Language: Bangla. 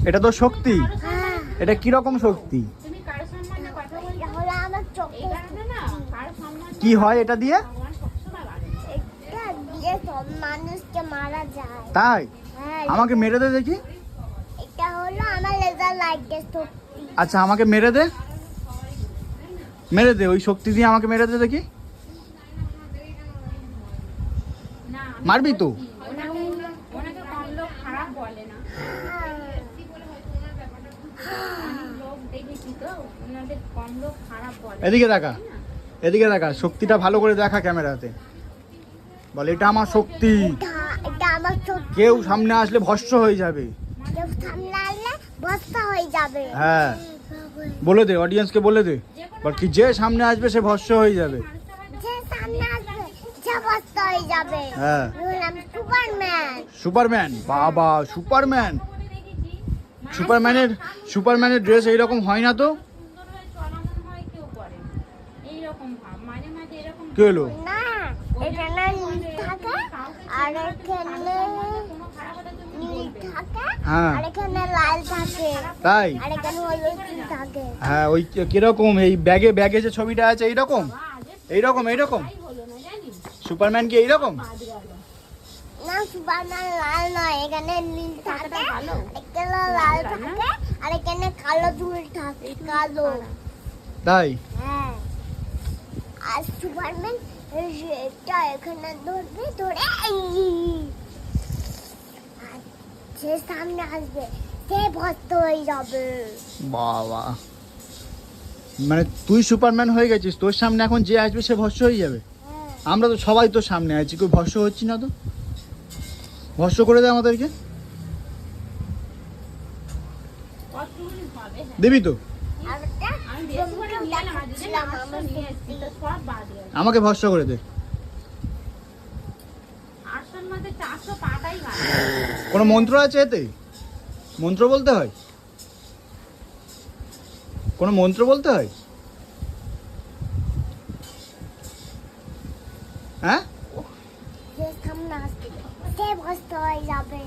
এটা তো শক্তি। এটা কি রকম শক্তি? কি হয় এটা দিয়ে? মানুষকে মারা যায়। তাই? আমাকে মেরে দে দেখি। এটা হলো আমার লেজার লাইটের শক্তি। আচ্ছা আমাকে মেরে দে, মেরে দে ওই শক্তি দিয়ে আমাকে মেরে দে দেখি। মারবি তো? এদিকে দেখা, এদিকে দেখা, শক্তিটা ভালো করে দেখা ক্যামেরাতে। বল এটা আমার শক্তি। এটা আমার শক্তি। কেউ সামনে আসলে ভস্ম হয়ে যাবে। কেউ সামনে আসলে ভস্ম হয়ে যাবে। হ্যাঁ বলে দে, অডিয়েন্সকে বলে দে। বল কি যে সামনে আসবে সে ভস্ম হয়ে যাবে। যে সামনে আসবে সে ভস্ম হয়ে যাবে। হ্যাঁ আমি সুপারম্যান। সুপারম্যান, বাবা সুপারম্যান। সুপারম্যানের ড্রেস এইরকম হয় না তো? কি হলো? না এখানে নীল থাকে আর এখানে নীল থাকে আর এখানে লাল থাকে। তাই? আর এখানে হলুদ থাকে। হ্যাঁ ওই কিরকম এই ব্যাগে যে ছবিটা আছে এইরকম এইরকম এইরকম? সুপারম্যান কি এইরকম? না সুপারম্যান লাল নয়, এখানে নীল থাকে, এখানে লাল থাকে আর এখানে কালো চুল থাকে, কালো। তাই? হ্যাঁ আর সুপারম্যান এটা এখানে ধরবে, ধরে সে সামনে আসবে সে ভস্ম হয়ে যাবে। বাবা মানে তুই সুপারম্যান হয়ে গেছিস, তোর সামনে এখন যে আসবে সে ভস্ম হয়ে যাবে। আমরা তো সবাই তোর সামনে আছি, কেউ ভস্ম হচ্ছি না তো? ভস্ম করে দে আমাদেরকে, দিবি তো? আমাকে ভস্ম করে দে। কোনো মন্ত্র আছে এতে? মন্ত্র বলতে হয়? কোনো মন্ত্র বলতে হয়? হ্যাঁ সে সামনে আসবে সে ভস্ম হয়ে যাবে।